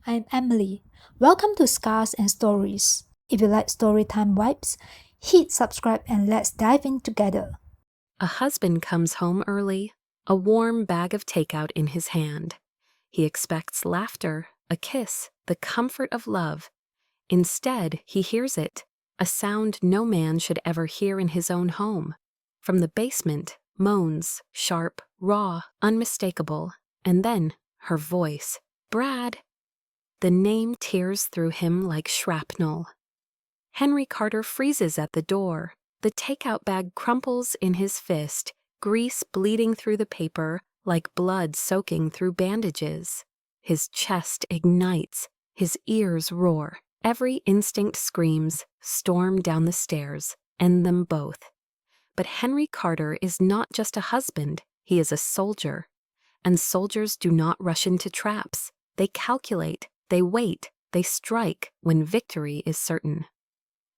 I'm Emily. Welcome to Scars and Stories. If you like storytime vibes, hit subscribe and let's dive in together. A husband comes home early, a warm bag of takeout in his hand. He expects laughter, a kiss, the comfort of love. Instead, he hears it, a sound no man should ever hear in his own home. From the basement, moans, sharp, raw, unmistakable, and then her voice. Brad! The name tears through him like shrapnel. Henry Carter freezes at the door. The takeout bag crumples in his fist, grease bleeding through the paper like blood soaking through bandages. His chest ignites, his ears roar. Every instinct screams, storm down the stairs, end them both. But Henry Carter is not just a husband, he is a soldier. And soldiers do not rush into traps. They calculate, they wait, they strike when victory is certain.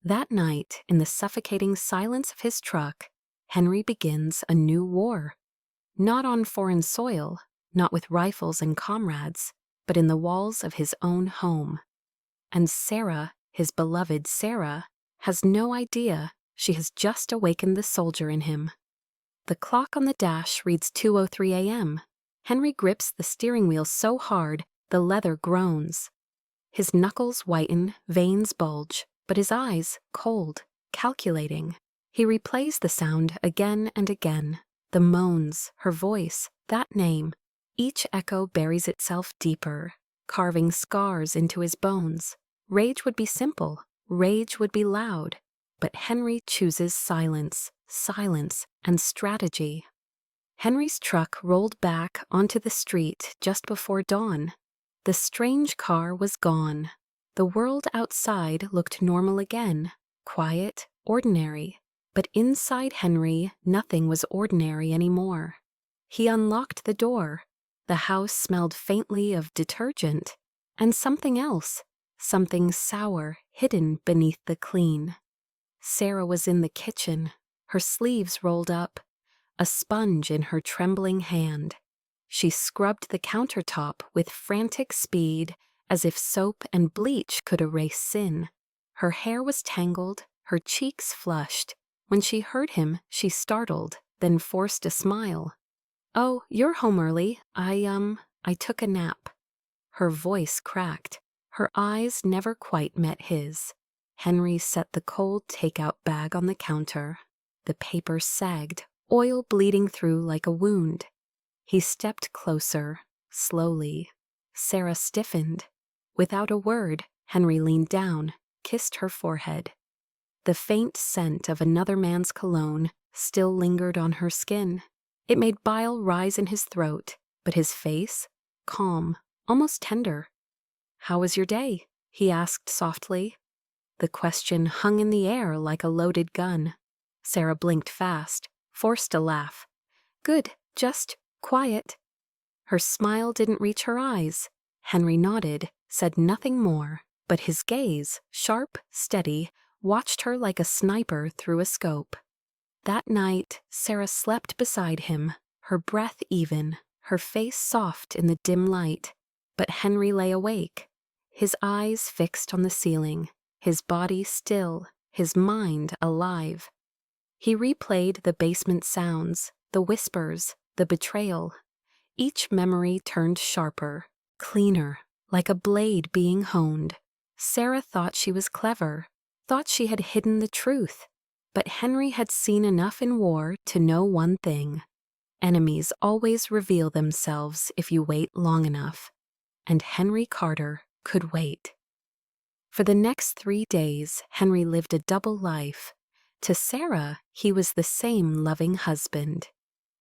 That night, in the suffocating silence of his truck, Henry begins a new war. Not on foreign soil, not with rifles and comrades, but in the walls of his own home. And Sarah, his beloved Sarah, has no idea she has just awakened the soldier in him. The clock on the dash reads 2:03 a.m. Henry grips the steering wheel so hard the leather groans. His knuckles whiten, veins bulge, but his eyes, cold, calculating. He replays the sound again and again. The moans, her voice, that name. Each echo buries itself deeper, carving scars into his bones. Rage would be simple, rage would be loud, but Henry chooses silence, and strategy. Henry's truck rolled back onto the street just before dawn. The strange car was gone. The world outside looked normal again, quiet, ordinary. But inside Henry, nothing was ordinary anymore. He unlocked the door. The house smelled faintly of detergent, and something else, something sour, hidden beneath the clean. Sarah was in the kitchen, her sleeves rolled up, a sponge in her trembling hand. She scrubbed the countertop with frantic speed, as if soap and bleach could erase sin. Her hair was tangled, her cheeks flushed. When she heard him, she startled, then forced a smile. "Oh, you're home early. I took a nap." Her voice cracked. Her eyes never quite met his. Henry set the cold takeout bag on the counter. The paper sagged, oil bleeding through like a wound. He stepped closer, slowly. Sarah stiffened. Without a word, Henry leaned down, kissed her forehead. The faint scent of another man's cologne still lingered on her skin. It made bile rise in his throat, but his face, calm, almost tender. "How was your day?" he asked softly. The question hung in the air like a loaded gun. Sarah blinked fast, forced a laugh. "Good, just quiet." Her smile didn't reach her eyes. Henry nodded, said nothing more, but his gaze, sharp, steady, watched her like a sniper through a scope. That night, Sarah slept beside him, her breath even, her face soft in the dim light. But Henry lay awake, his eyes fixed on the ceiling, his body still, his mind alive. He replayed the basement sounds, the whispers, the betrayal. Each memory turned sharper, cleaner, like a blade being honed. Sarah thought she was clever, thought she had hidden the truth. But Henry had seen enough in war to know one thing. Enemies always reveal themselves if you wait long enough. And Henry Carter could wait. For the next 3 days, Henry lived a double life. To Sarah, he was the same loving husband.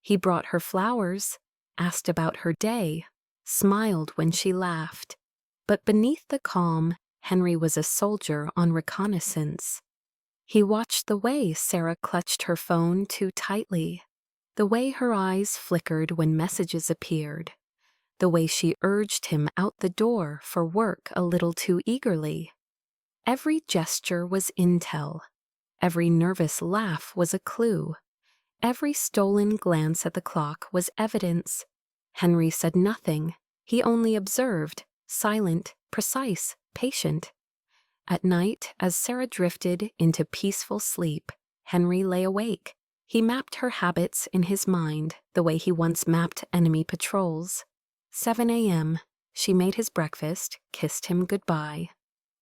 He brought her flowers, asked about her day, smiled when she laughed. But beneath the calm, Henry was a soldier on reconnaissance. He watched the way Sarah clutched her phone too tightly, the way her eyes flickered when messages appeared, the way she urged him out the door for work a little too eagerly. Every gesture was intel. Every nervous laugh was a clue. Every stolen glance at the clock was evidence. Henry said nothing. He only observed, silent, precise, patient. At night, as Sarah drifted into peaceful sleep, Henry lay awake. He mapped her habits in his mind the way he once mapped enemy patrols. 7 a.m., she made his breakfast, kissed him goodbye.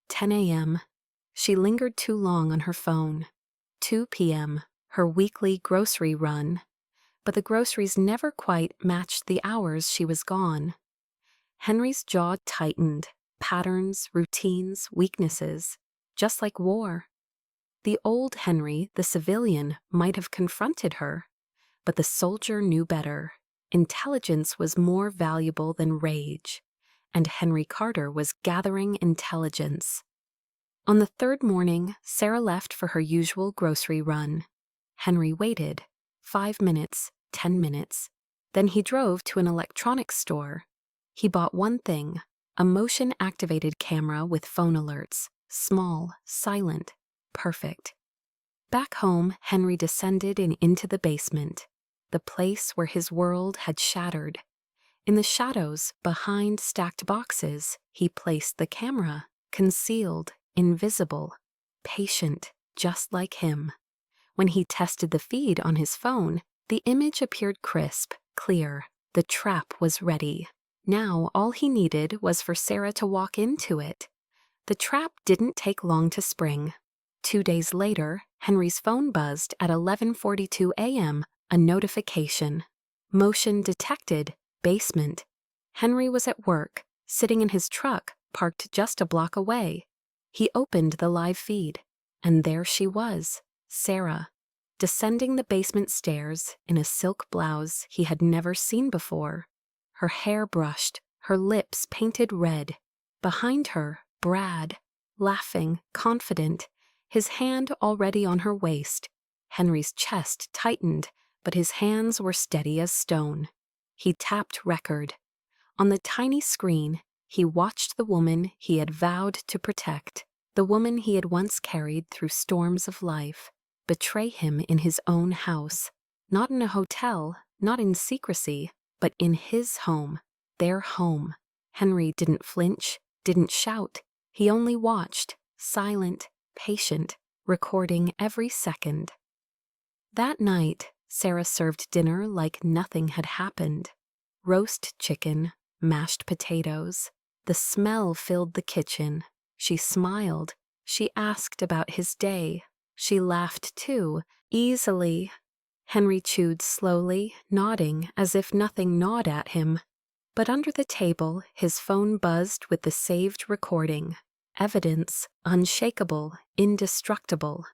10 a.m., she lingered too long on her phone. 2 p.m., her weekly grocery run. But the groceries never quite matched the hours she was gone. Henry's jaw tightened. Patterns, routines, weaknesses, just like war. The old Henry, the civilian, might have confronted her, but the soldier knew better. Intelligence was more valuable than rage, and Henry Carter was gathering intelligence. On the third morning, Sarah left for her usual grocery run. Henry waited. 5 minutes, 10 minutes. Then he drove to an electronics store. He bought one thing, a motion-activated camera with phone alerts. Small, silent, perfect. Back home, Henry descended into the basement, the place where his world had shattered. In the shadows, behind stacked boxes, he placed the camera, concealed, invisible, patient, just like him. When he tested the feed on his phone, the image appeared crisp, clear. The trap was ready. Now all he needed was for Sarah to walk into it. The trap didn't take long to spring. 2 days later, Henry's phone buzzed at 11:42 a.m., a notification. Motion detected, basement. Henry was at work, sitting in his truck, parked just a block away. He opened the live feed, and there she was, Sarah, descending the basement stairs in a silk blouse he had never seen before. Her hair brushed, her lips painted red. Behind her, Brad, laughing, confident, his hand already on her waist. Henry's chest tightened, but his hands were steady as stone. He tapped record. On the tiny screen, he watched the woman he had vowed to protect, the woman he had once carried through storms of life, betray him in his own house. Not in a hotel, not in secrecy, but in his home, their home. Henry didn't flinch, didn't shout. He only watched, silent, patient, recording every second. That night, Sarah served dinner like nothing had happened. Roast chicken, mashed potatoes. The smell filled the kitchen. She smiled. She asked about his day. She laughed too, easily. Henry chewed slowly, nodding as if nothing gnawed at him. But under the table, his phone buzzed with the saved recording. Evidence, unshakable, indestructible.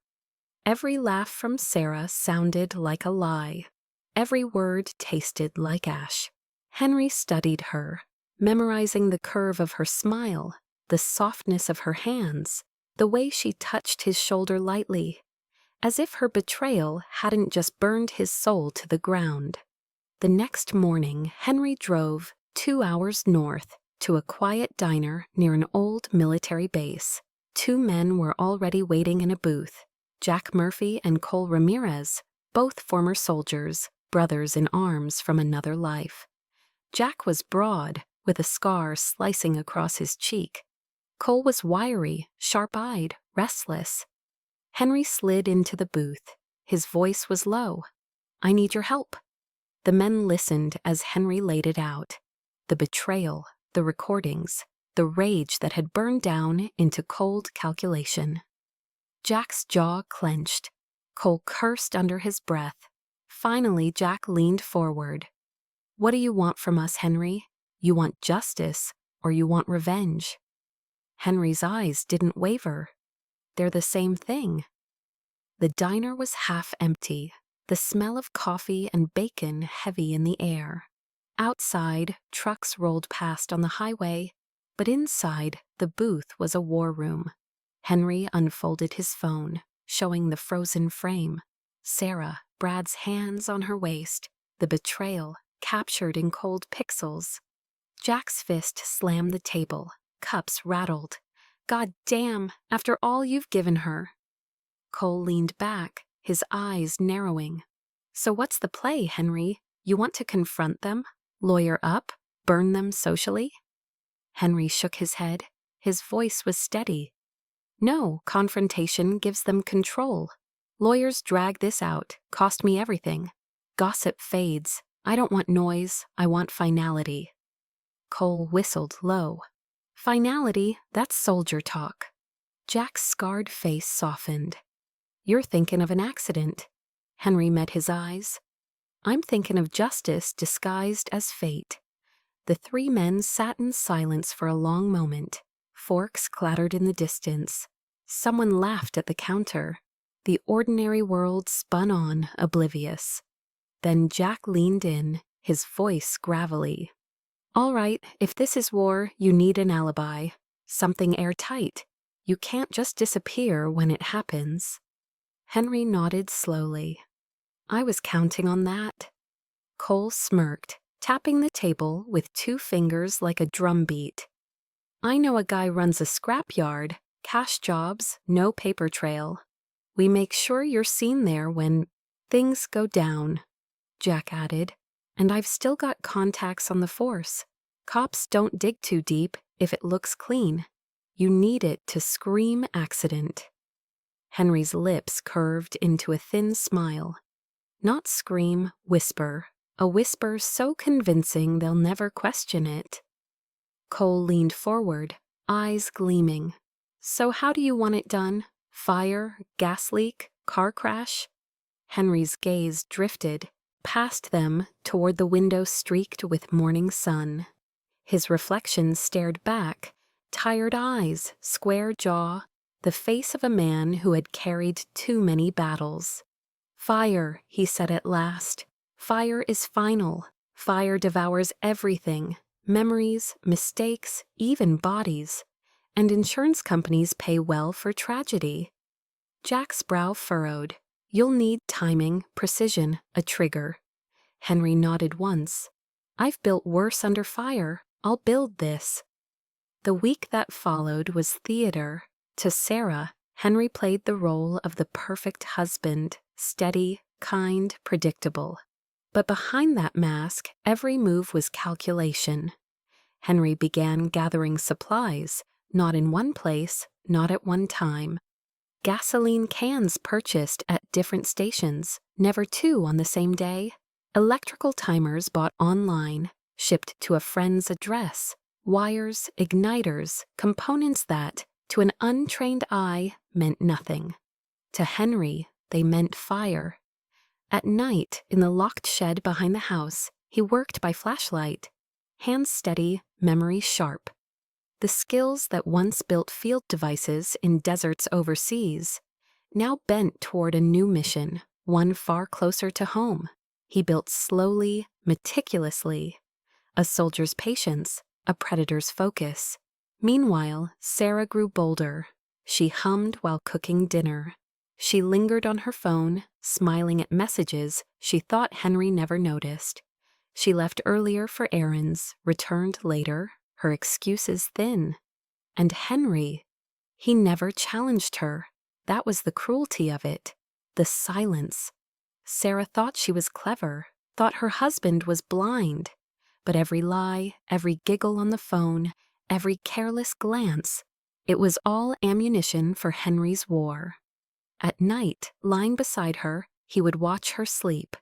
Every laugh from Sarah sounded like a lie. Every word tasted like ash. Henry studied her, memorizing the curve of her smile, the softness of her hands, the way she touched his shoulder lightly, as if her betrayal hadn't just burned his soul to the ground. The next morning, Henry drove 2 hours north to a quiet diner near an old military base. 2 men were already waiting in a booth. Jack Murphy and Cole Ramirez, both former soldiers, brothers in arms from another life. Jack was broad, with a scar slicing across his cheek. Cole was wiry, sharp-eyed, restless. Henry slid into the booth. His voice was low. "I need your help." The men listened as Henry laid it out. The betrayal, the recordings, the rage that had burned down into cold calculation. Jack's jaw clenched. Cole cursed under his breath. Finally, Jack leaned forward. "What do you want from us, Henry? You want justice, or you want revenge?" Henry's eyes didn't waver. "They're the same thing." The diner was half empty, the smell of coffee and bacon heavy in the air. Outside, trucks rolled past on the highway, but inside, the booth was a war room. Henry unfolded his phone, showing the frozen frame. Sarah, Brad's hands on her waist, the betrayal captured in cold pixels. Jack's fist slammed the table. Cups rattled. "God damn, after all you've given her." Cole leaned back, his eyes narrowing. "So what's the play, Henry? You want to confront them? Lawyer up? Burn them socially?" Henry shook his head. His voice was steady. No, confrontation gives them control. Lawyers drag this out, cost me everything. Gossip fades. I don't want noise, I want finality. Cole whistled low. Finality, that's soldier talk. Jack's scarred face softened. You're thinking of an accident. Henry met his eyes. I'm thinking of justice disguised as fate. The three men sat in silence for a long moment. Forks clattered in the distance. Someone laughed at the counter. The ordinary world spun on, oblivious. Then Jack leaned in, his voice gravelly. All right, if this is war, you need an alibi. Something airtight. You can't just disappear when it happens. Henry nodded slowly. I was counting on that. Cole smirked, tapping the table with 2 fingers like a drumbeat. I know a guy runs a scrapyard, cash jobs, no paper trail. We make sure you're seen there when things go down, Jack added. And I've still got contacts on the force. Cops don't dig too deep if it looks clean. You need it to scream accident. Henry's lips curved into a thin smile. Not scream, whisper. A whisper so convincing they'll never question it. Cole leaned forward, eyes gleaming. So how do you want it done? Fire, gas leak, car crash? Henry's gaze drifted, past them toward the window streaked with morning sun. His reflection stared back, tired eyes, square jaw, the face of a man who had carried too many battles. Fire, he said at last. Fire is final. Fire devours everything. Memories, mistakes, even bodies. And insurance companies pay well for tragedy. Jack's brow furrowed. You'll need timing, precision, a trigger. Henry nodded once. I've built worse under fire. I'll build this. The week that followed was theater. To Sarah, Henry played the role of the perfect husband, steady, kind, predictable. But behind that mask, every move was calculation. Henry began gathering supplies, not in one place, not at one time. Gasoline cans purchased at different stations, never 2 on the same day. Electrical timers bought online, shipped to a friend's address. Wires, igniters, components that, to an untrained eye, meant nothing. To Henry, they meant fire. At night, in the locked shed behind the house, he worked by flashlight. Hands steady, memory sharp. The skills that once built field devices in deserts overseas, now bent toward a new mission, one far closer to home. He built slowly, meticulously. A soldier's patience, a predator's focus. Meanwhile, Sarah grew bolder. She hummed while cooking dinner. She lingered on her phone, smiling at messages she thought Henry never noticed. She left earlier for errands, returned later, her excuses thin. And Henry, he never challenged her. That was the cruelty of it. The silence. Sarah thought she was clever, thought her husband was blind. But every lie, every giggle on the phone, every careless glance, it was all ammunition for Henry's war. At night, lying beside her, he would watch her sleep.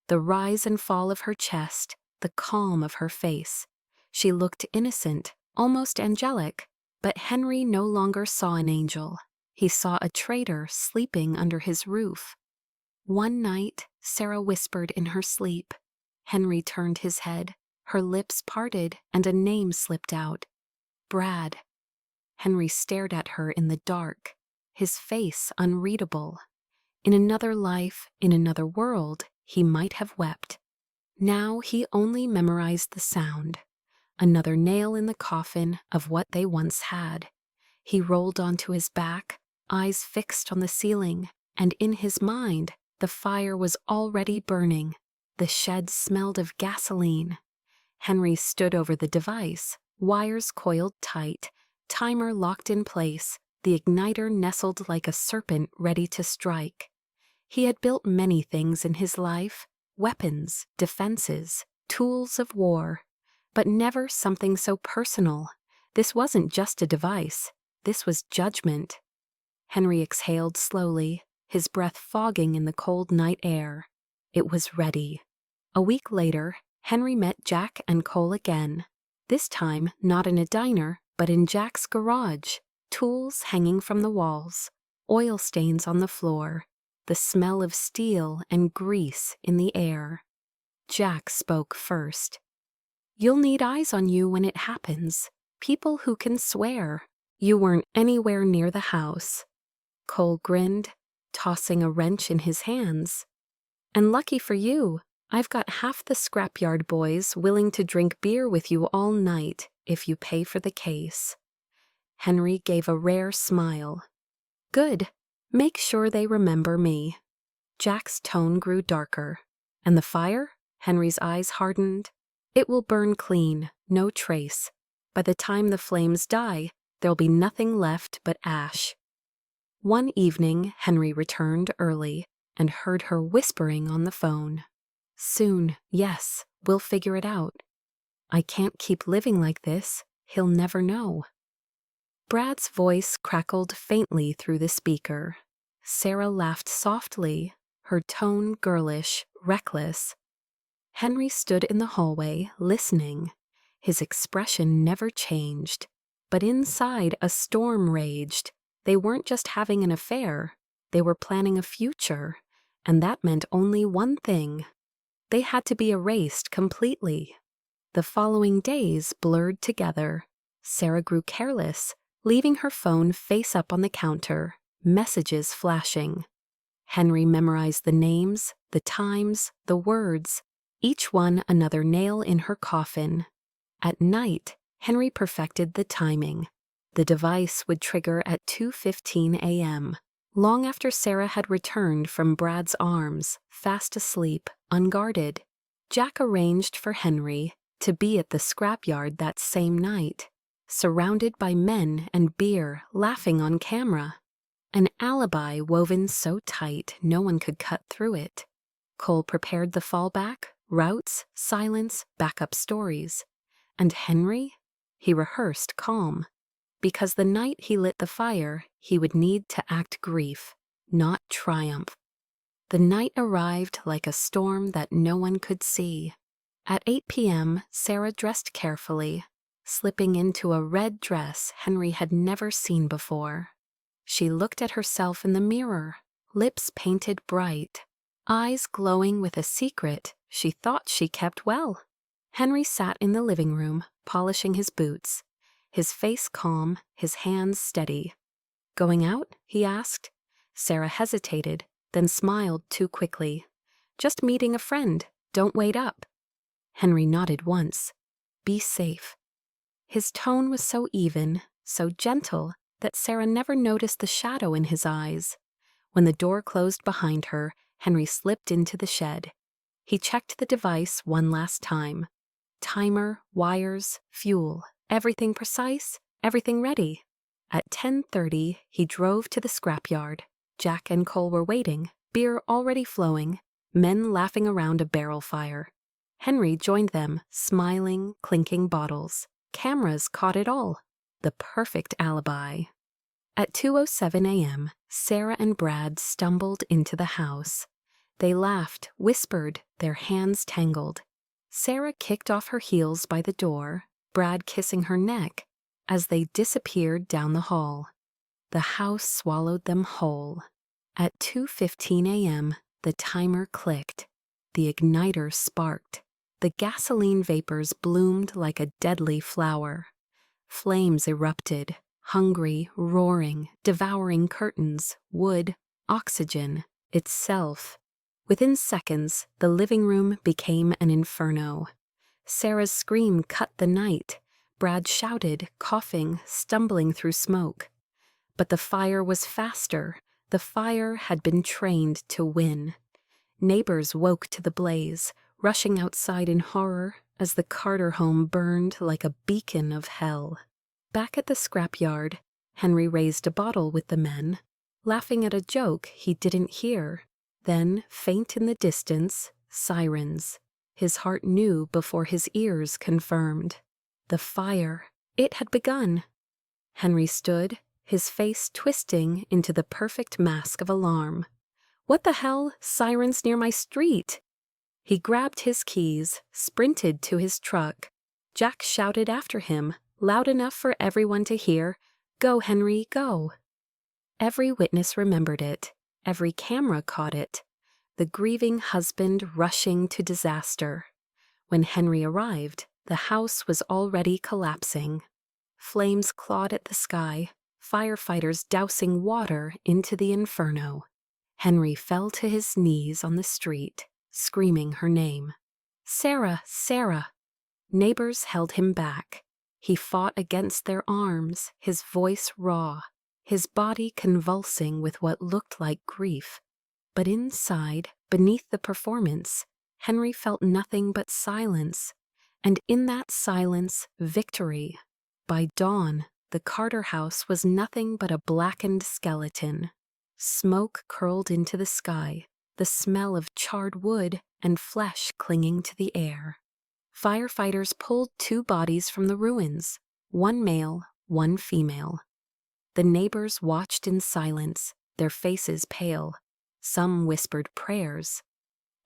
The rise and fall of her chest, the calm of her face. She looked innocent, almost angelic, but Henry no longer saw an angel. He saw a traitor sleeping under his roof. One night, Sarah whispered in her sleep. Henry turned his head. Her lips parted and a name slipped out. Brad. Henry stared at her in the dark, his face unreadable. In another life, in another world, he might have wept. Now he only memorized the sound. Another nail in the coffin of what they once had. He rolled onto his back, eyes fixed on the ceiling, and in his mind, the fire was already burning. The shed smelled of gasoline. Henry stood over the device, wires coiled tight, timer locked in place, the igniter nestled like a serpent ready to strike. He had built many things in his life, weapons, defenses, tools of war, but never something so personal, This wasn't just a device. This was judgment. Henry exhaled slowly, his breath fogging in the cold night air. It was ready. A week later, Henry met Jack and Cole again. This time, not in a diner, but in Jack's garage. Tools hanging from the walls, oil stains on the floor, the smell of steel and grease in the air. Jack spoke first. "You'll need eyes on you when it happens. People who can swear. You weren't anywhere near the house." Cole grinned, tossing a wrench in his hands. "And lucky for you, I've got half the scrapyard boys willing to drink beer with you all night if you pay for the case." Henry gave a rare smile. "Good. Make sure they remember me." Jack's tone grew darker. "And the fire?" Henry's eyes hardened. "It will burn clean, no trace. By the time the flames die, there'll be nothing left but ash." One evening, Henry returned early and heard her whispering on the phone. "Soon, yes, we'll figure it out. I can't keep living like this. He'll never know." Brad's voice crackled faintly through the speaker. Sarah laughed softly, her tone girlish, reckless. Henry stood in the hallway, listening. His expression never changed. But inside, a storm raged. They weren't just having an affair. They were planning a future. And that meant only one thing. They had to be erased completely. The following days blurred together. Sarah grew careless, leaving her phone face up on the counter, messages flashing. Henry memorized the names, the times, the words, each one another nail in her coffin. At night, Henry perfected the timing. The device would trigger at 2:15 a.m., long after Sarah had returned from Brad's arms, fast asleep, unguarded. Jack arranged for Henry to be at the scrapyard that same night, surrounded by men and beer, laughing on camera. An alibi woven so tight no one could cut through it. Cole prepared the fallback, routes, silence, backup stories. And Henry? He rehearsed calm. Because the night he lit the fire, he would need to act grief, not triumph. The night arrived like a storm that no one could see. At 8 p.m., Sarah dressed carefully, slipping into a red dress Henry had never seen before. She looked at herself in the mirror, lips painted bright, eyes glowing with a secret she thought she kept well. Henry sat in the living room, polishing his boots, his face calm, his hands steady. "Going out?" he asked. Sarah hesitated, then smiled too quickly. "Just meeting a friend. Don't wait up." Henry nodded once. "Be safe." His tone was so even, so gentle, that Sarah never noticed the shadow in his eyes. When the door closed behind her, Henry slipped into the shed. He checked the device one last time. Timer, wires, fuel, everything precise, everything ready. At 10:30, he drove to the scrapyard. Jack and Cole were waiting, beer already flowing, men laughing around a barrel fire. Henry joined them, smiling, clinking bottles. Cameras caught it all. The perfect alibi. At 2:07 a.m., Sarah and Brad stumbled into the house. They laughed, whispered, their hands tangled. Sarah kicked off her heels by the door, Brad kissing her neck, as they disappeared down the hall. The house swallowed them whole. At 2:15 a.m., the timer clicked. The igniter sparked. The gasoline vapors bloomed like a deadly flower. Flames erupted, hungry, roaring, devouring curtains, wood, oxygen, itself. Within seconds, the living room became an inferno. Sarah's scream cut the night. Brad shouted, coughing, stumbling through smoke. But the fire was faster. The fire had been trained to win. Neighbors woke to the blaze, rushing outside in horror as the Carter home burned like a beacon of hell. Back at the scrapyard, Henry raised a bottle with the men, laughing at a joke he didn't hear. Then, faint in the distance, sirens. His heart knew before his ears confirmed. The fire, It had begun. Henry stood, his face twisting into the perfect mask of alarm. What the hell? Sirens near my street! He grabbed his keys, sprinted to his truck. Jack shouted after him, loud enough for everyone to hear, "Go, Henry, go!" Every witness remembered it. Every camera caught it. The grieving husband rushing to disaster. When Henry arrived, the house was already collapsing. Flames clawed at the sky, firefighters dousing water into the inferno. Henry fell to his knees on the street, screaming her name. "Sarah, Sarah!" Neighbors held him back. He fought against their arms, his voice raw, his body convulsing with what looked like grief. But inside, beneath the performance, Henry felt nothing but silence, and in that silence, victory. By dawn, the Carter house was nothing but a blackened skeleton. Smoke curled into the sky, the smell of charred wood and flesh clinging to the air. Firefighters pulled 2 bodies from the ruins, 1 male, 1 female. The neighbors watched in silence, their faces pale. Some whispered prayers.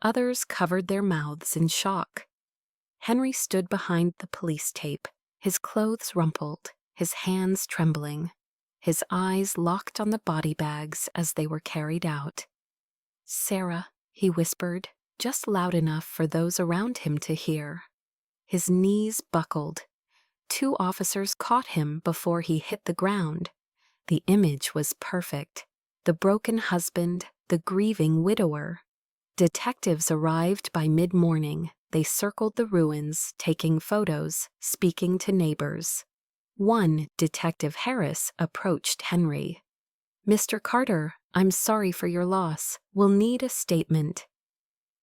Others covered their mouths in shock. Henry stood behind the police tape, his clothes rumpled, his hands trembling, his eyes locked on the body bags as they were carried out. "Sarah," he whispered, just loud enough for those around him to hear. His knees buckled. 2 officers caught him before he hit the ground. The image was perfect. The broken husband, the grieving widower. Detectives arrived by mid-morning. They circled the ruins, taking photos, speaking to neighbors. One, Detective Harris, approached Henry. "Mr. Carter, I'm sorry for your loss. We'll need a statement."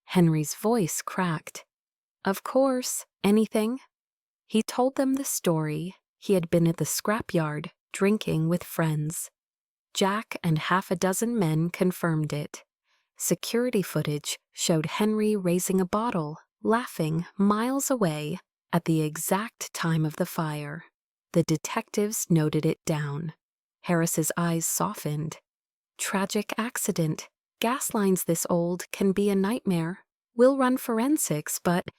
Henry's voice cracked. "Of course, anything?" He told them the story. He had been at the scrapyard, drinking with friends. Jack and half a dozen men confirmed it. Security footage showed Henry raising a bottle, laughing miles away at the exact time of the fire. The detectives noted it down. Harris's eyes softened. "Tragic accident. Gas lines this old can be a nightmare. We'll run forensics, but,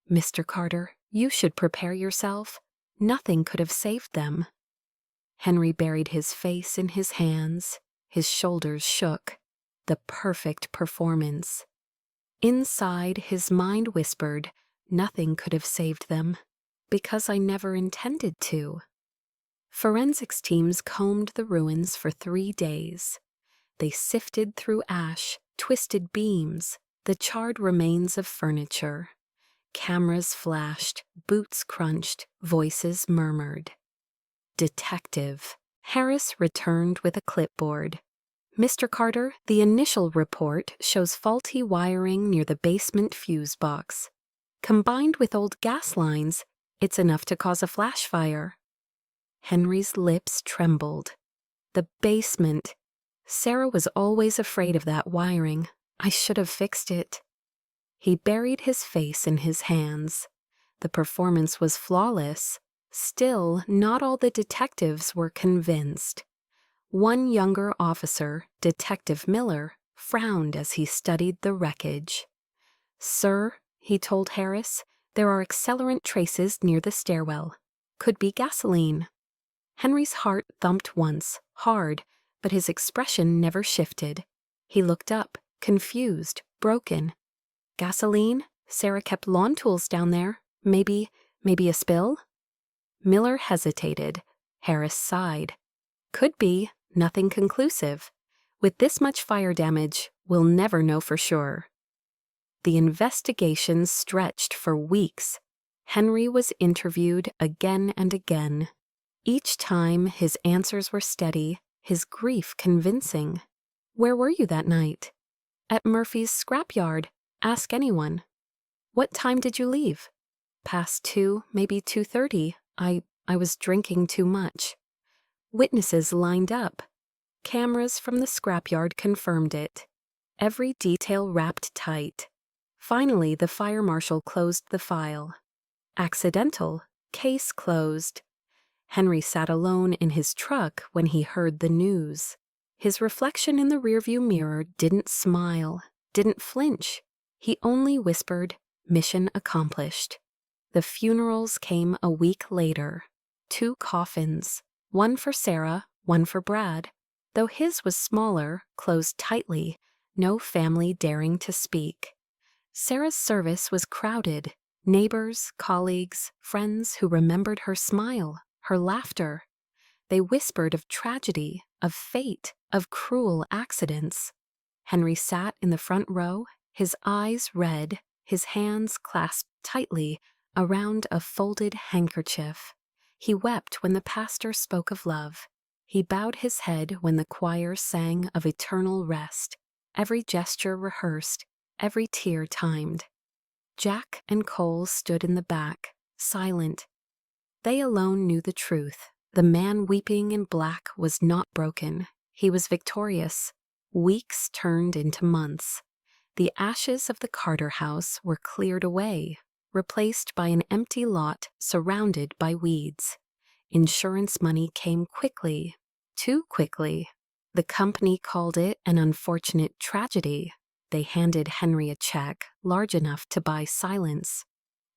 Mr. Carter, you should prepare yourself. Nothing could have saved them." Henry buried his face in his hands. His shoulders shook. The perfect performance. Inside, his mind whispered, "Nothing could have saved them, because I never intended to." Forensics teams combed the ruins for 3 days. They sifted through ash, twisted beams, the charred remains of furniture. Cameras flashed, boots crunched, voices murmured. "Detective." Harris returned with a clipboard. "Mr. Carter, the initial report shows faulty wiring near the basement fuse box. Combined with old gas lines, it's enough to cause a flash fire." Henry's lips trembled. The basement. Sarah was always afraid of that wiring. I should have fixed it. He buried his face in his hands. The performance was flawless. Still, not all the detectives were convinced. One younger officer, Detective Miller, frowned as he studied the wreckage. "Sir," he told Harris, "there are accelerant traces near the stairwell. Could be gasoline." Henry's heart thumped once, hard, but his expression never shifted. He looked up, confused, broken. "Gasoline? Sarah kept lawn tools down there. Maybe a spill?" Miller hesitated. Harris sighed. "Could be. Nothing conclusive. With this much fire damage, we'll never know for sure." The investigation stretched for weeks. Henry was interviewed again and again. Each time, his answers were steady, his grief convincing. "Where were you that night?" "At Murphy's scrapyard. Ask anyone." "What time did you leave?" "Past 2, maybe 2:30. I was drinking too much." Witnesses lined up. Cameras from the scrapyard confirmed it. Every detail wrapped tight. Finally, the fire marshal closed the file. Accidental. Case closed. Henry sat alone in his truck when he heard the news. His reflection in the rearview mirror didn't smile, didn't flinch. He only whispered, "Mission accomplished." The funerals came a week later. 2 coffins, one for Sarah, one for Brad. Though his was smaller, closed tightly, no family daring to speak. Sarah's service was crowded. Neighbors, colleagues, friends who remembered her smile, her laughter. They whispered of tragedy, of fate, of cruel accidents. Henry sat in the front row, his eyes red, his hands clasped tightly around a folded handkerchief. He wept when the pastor spoke of love. He bowed his head when the choir sang of eternal rest, every gesture rehearsed, every tear timed. Jack and Cole stood in the back, silent. They alone knew the truth. The man weeping in black was not broken. He was victorious. Weeks turned into months. The ashes of the Carter house were cleared away, replaced by an empty lot surrounded by weeds. Insurance money came quickly, too quickly. The company called it an unfortunate tragedy. They handed Henry a check large enough to buy silence.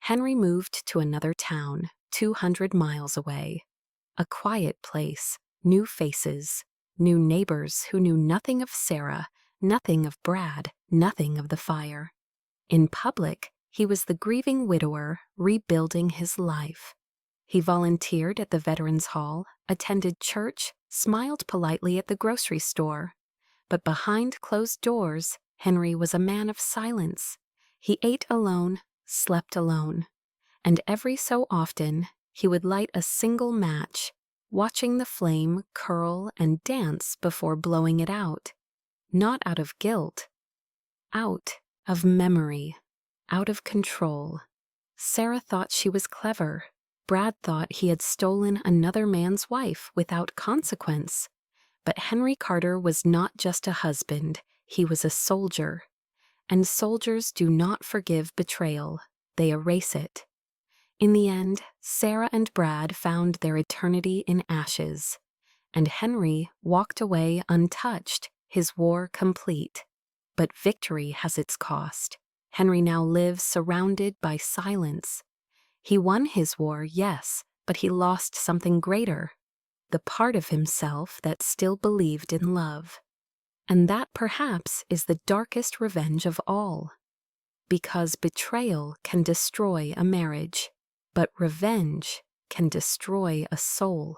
Henry moved to another town, 200 miles away. A quiet place, new faces, new neighbors who knew nothing of Sarah, nothing of Brad, nothing of the fire. In public, he was the grieving widower rebuilding his life. He volunteered at the Veterans Hall, attended church, smiled politely at the grocery store. But behind closed doors, Henry was a man of silence. He ate alone, slept alone. And every so often, he would light a single match, watching the flame curl and dance before blowing it out. Not out of guilt, out of memory, out of control. Sarah thought she was clever. Brad thought he had stolen another man's wife without consequence. But Henry Carter was not just a husband, he was a soldier. And soldiers do not forgive betrayal, they erase it. In the end, Sarah and Brad found their eternity in ashes, and Henry walked away untouched, his war complete. But victory has its cost. Henry now lives surrounded by silence. He won his war, yes, but he lost something greater, the part of himself that still believed in love. And that perhaps is the darkest revenge of all. Because betrayal can destroy a marriage, but revenge can destroy a soul.